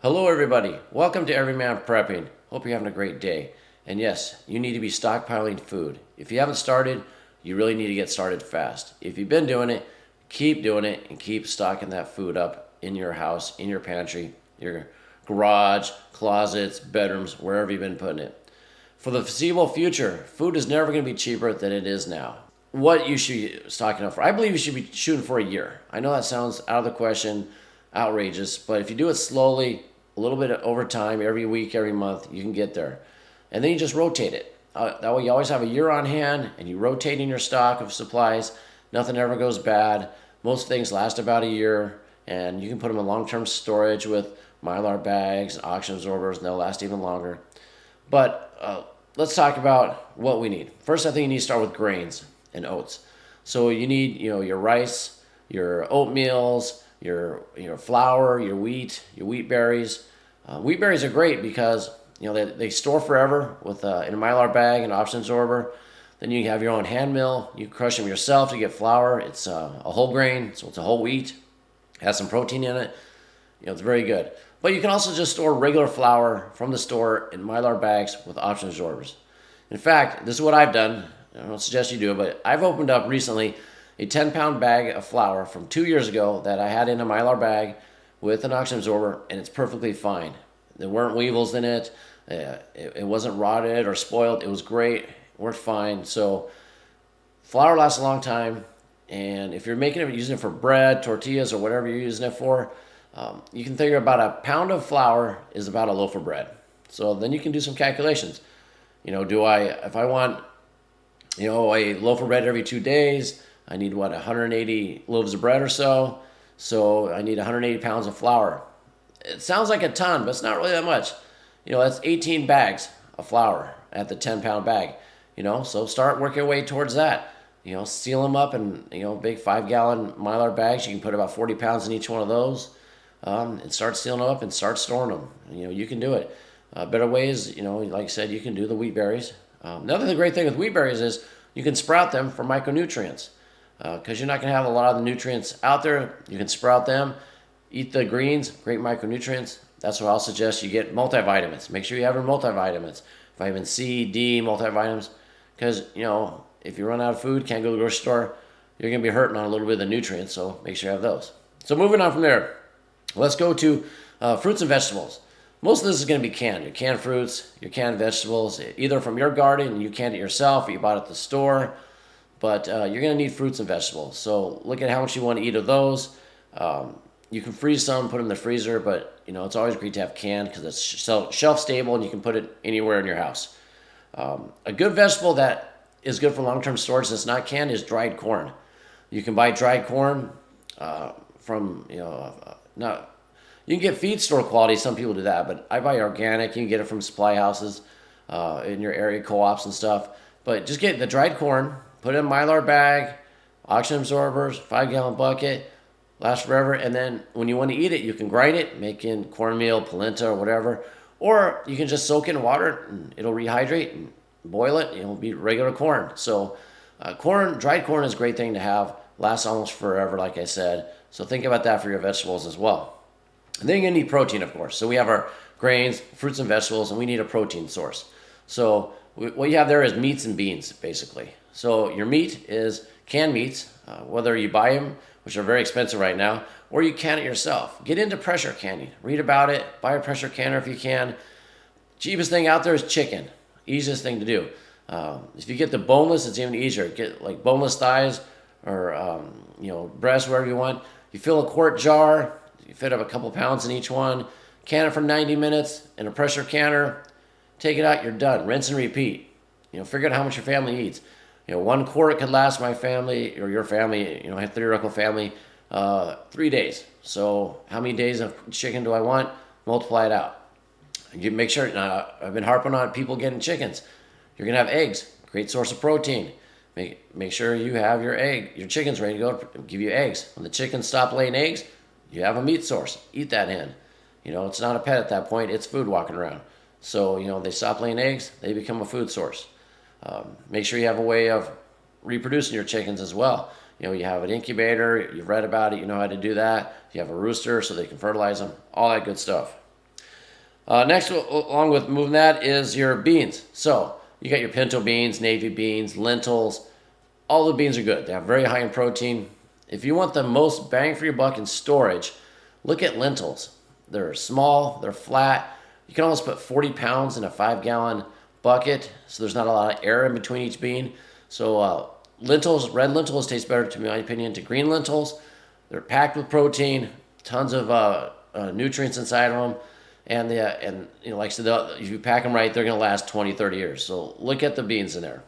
Hello everybody, welcome to Everyman Prepping. Hope you're having a great day. And yes, you need to be stockpiling food. If you haven't started, you really need to get started fast. If you've been doing it, keep doing it and keep stocking that food up in your house, in your pantry, your garage, closets, bedrooms, wherever you've been putting it. For the foreseeable future, food is never going to be cheaper than it is now. What you should be stocking up for? I believe you should be shooting for a year. I know that sounds out of the question, outrageous, but if you do it slowly, a little bit over time, every week, every month, you can get there. And then you just rotate it. That way you always have a year on hand and you rotate in your stock of supplies. Nothing ever goes bad. Most things last about a year, and you can put them in long-term storage with Mylar bags and oxygen absorbers, and they'll last even longer. But let's talk about what we need. First, I think you need to start with grains and oats. So you need, your rice, your oatmeals, your flour, your wheat berries. Wheat berries are great because they store forever with in a Mylar bag and oxygen absorber. Then you have your own hand mill. You crush them yourself to get flour. It's a whole grain, so it's a whole wheat. It has some protein in it. It's very good. But you can also just store regular flour from the store in Mylar bags with oxygen absorbers. In fact, this is what I've done. I don't suggest you do it, but I've opened up recently a 10-pound bag of flour from 2 years ago that I had in a Mylar bag with an oxygen absorber, and it's perfectly fine. There weren't weevils in it. It wasn't rotted or spoiled. It was great. It worked fine. So flour lasts a long time, and if you're making it, using it for bread, tortillas, or whatever you're using it for, you can figure about a pound of flour is about a loaf of bread. So then you can do some calculations. If I want, a loaf of bread every 2 days, I need 180 loaves of bread or so. So I need 180 pounds of flour. It sounds like a ton, but it's not really that much. That's 18 bags of flour at the 10-pound bag. So start working your way towards that. Seal them up in, big 5-gallon Mylar bags. You can put about 40 pounds in each one of those. And start sealing them up and start storing them. You can do it. Better ways, like I said, you can do the wheat berries. Another great thing with wheat berries is you can sprout them for micronutrients. Because you're not going to have a lot of the nutrients out there. You can sprout them, eat the greens, great micronutrients. That's why I'll suggest you get multivitamins. Make sure you have your multivitamins. Vitamin C, D, multivitamins. Because, if you run out of food, can't go to the grocery store, you're going to be hurting on a little bit of the nutrients. So make sure you have those. So moving on from there, let's go to fruits and vegetables. Most of this is going to be canned. Your canned fruits, your canned vegetables, either from your garden and you canned it yourself or you bought it at the store. But you're going to need fruits and vegetables. So look at how much you want to eat of those. You can freeze some, put them in the freezer, but it's always great to have canned because it's shelf stable and you can put it anywhere in your house. A good vegetable that is good for long-term storage that's not canned is dried corn. You can buy dried corn from, not, you can get feed store quality. Some people do that, but I buy organic. You can get it from supply houses in your area, co-ops and stuff. But just get the dried corn. Put it in a Mylar bag, oxygen absorbers, 5-gallon bucket, lasts forever. And then when you want to eat it, you can grind it, make in cornmeal, polenta, or whatever. Or you can just soak it in water, and it'll rehydrate and boil it. It'll be regular corn. So dried corn is a great thing to have. Lasts almost forever, like I said. So think about that for your vegetables as well. And then you're going to need protein, of course. So we have our grains, fruits, and vegetables, and we need a protein source. So what you have there is meats and beans, basically. So your meat is canned meats, whether you buy them, which are very expensive right now, or you can it yourself. Get into pressure canning. Read about it. Buy a pressure canner if you can. Cheapest thing out there is chicken. Easiest thing to do. If you get the boneless, it's even easier. Get like boneless thighs or breast, wherever you want. You fill a quart jar. You fit up a couple pounds in each one. Can it for 90 minutes in a pressure canner. Take it out. You're done. Rinse and repeat. Figure out how much your family eats. 1 quart could last my family or your family, I have theoretical family, 3 days. So how many days of chicken do I want? Multiply it out. You make sure, now I've been harping on people getting chickens. You're going to have eggs, great source of protein. Make sure you have your chickens ready to go, give you eggs. When the chickens stop laying eggs, you have a meat source. Eat that hen. It's not a pet at that point, it's food walking around. So, they stop laying eggs, they become a food source. Make sure you have a way of reproducing your chickens as well. You have an incubator, you've read about it, you know how to do that. You have a rooster so they can fertilize them, all that good stuff. Next, along with moving that, is your beans. So you got your pinto beans, navy beans, lentils. All the beans are good. They have very high in protein. If you want the most bang for your buck in storage, look at lentils. They're small, they're flat. You can almost put 40 pounds in a 5-gallon bucket, so there's not a lot of air in between each bean. So lentils, red lentils taste better, to my opinion, to green lentils. They're packed with protein, tons of nutrients inside of them. And like I said, if you pack them right, they're going to last 20, 30 years. So look at the beans in there.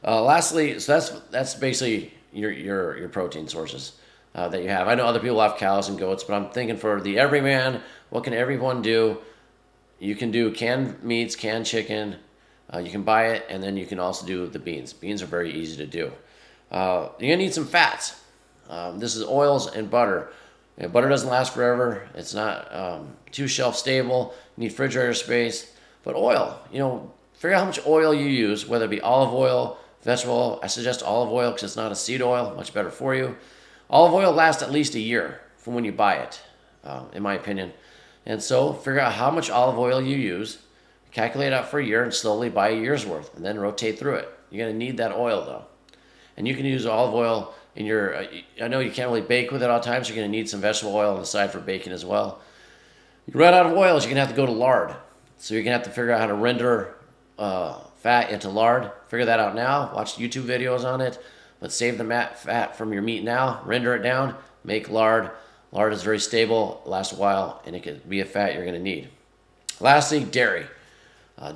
Lastly, so that's basically your protein sources that you have. I know other people have cows and goats, but I'm thinking for the everyman, what can everyone do? You can do canned meats, canned chicken. You can buy it, and then you can also do the beans. Beans are very easy to do. You're going to need some fats. This is oils and butter. Butter doesn't last forever. It's not too shelf stable. You need refrigerator space. But oil, figure out how much oil you use, whether it be olive oil, vegetable oil. I suggest olive oil because it's not a seed oil, much better for you. Olive oil lasts at least a year from when you buy it, in my opinion. And so figure out how much olive oil you use, calculate it out for a year, and slowly buy a year's worth, and then rotate through it. You're going to need that oil, though. And you can use olive oil in your, I know you can't really bake with it all the time, so you're going to need some vegetable oil on the side for baking as well. You run out of oils, you're going to have to go to lard. So you're going to have to figure out how to render fat into lard. Figure that out now. Watch YouTube videos on it. But save the fat from your meat now. Render it down. Make lard. Lard is very stable, lasts a while, and it can be a fat you're going to need. Lastly, dairy.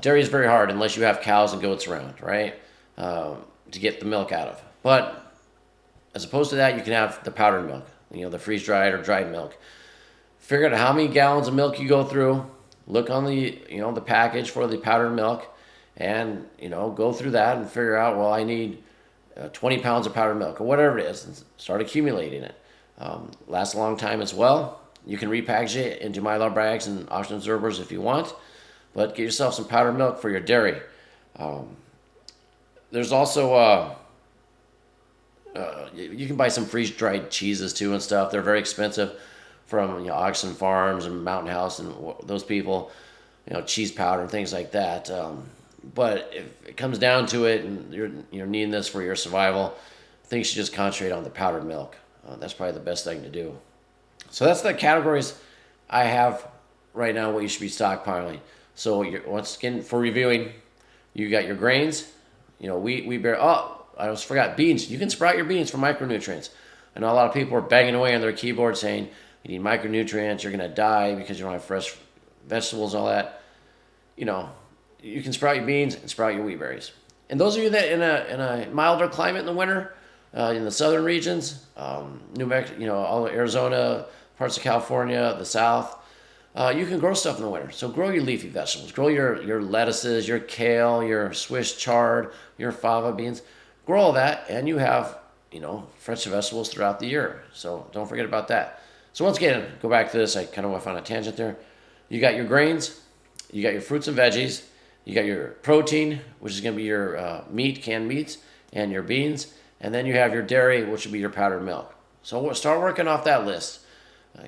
Dairy is very hard unless you have cows and goats around, right? To get the milk out of. But as opposed to that, you can have the powdered milk, the freeze-dried or dried milk. Figure out how many gallons of milk you go through. Look on the package for the powdered milk, and go through that and figure out, well, I need 20 pounds of powdered milk or whatever it is, and start accumulating it. Lasts a long time as well. You can repackage it into Mylar bags and oxygen absorbers if you want, but get yourself some powdered milk for your dairy. There's also you can buy some freeze-dried cheeses too and stuff. They're very expensive from Oxen Farms and Mountain House and those people, cheese powder and things like that. But if it comes down to it and you're needing this for your survival, I think you should just concentrate on the powdered milk. That's probably the best thing to do. So that's the categories I have right now, what you should be stockpiling. So once again, for reviewing, you got your grains, wheat, beer. Oh, I almost forgot beans. You can sprout your beans for micronutrients. I know a lot of people are banging away on their keyboard saying you need micronutrients, you're going to die because you don't have fresh vegetables and all that. You can sprout your beans and sprout your wheat berries. And those of you that in a milder climate in the winter, in the southern regions, New Mexico, all of Arizona, parts of California, the South, you can grow stuff in the winter. So grow your leafy vegetables. Grow your lettuces, your kale, your Swiss chard, your fava beans. Grow all that, and you have, fresh vegetables throughout the year. So don't forget about that. So once again, go back to this. I kind of went on a tangent there. You got your grains, you got your fruits and veggies, you got your protein, which is going to be your meat, canned meats, and your beans. And then you have your dairy, which will be your powdered milk. So we'll start working off that list.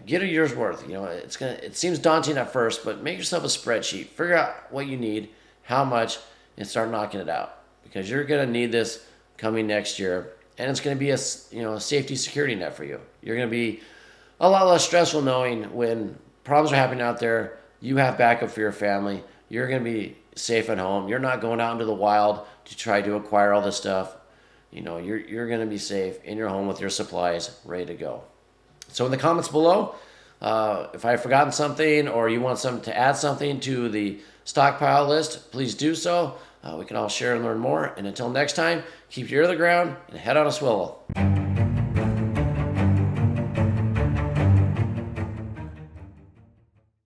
Get a year's worth. It seems daunting at first, but make yourself a spreadsheet. Figure out what you need, how much, and start knocking it out. Because you're going to need this coming next year, and it's going to be a safety security net for you. You're going to be a lot less stressful knowing when problems are happening out there, you have backup for your family. You're going to be safe at home. You're not going out into the wild to try to acquire all this stuff. You're going to be safe in your home with your supplies ready to go. So in the comments below, if I've forgotten something or you want to add something to the stockpile list, please do so. We can all share and learn more. And until next time, keep your ear to the ground and head on a swivel.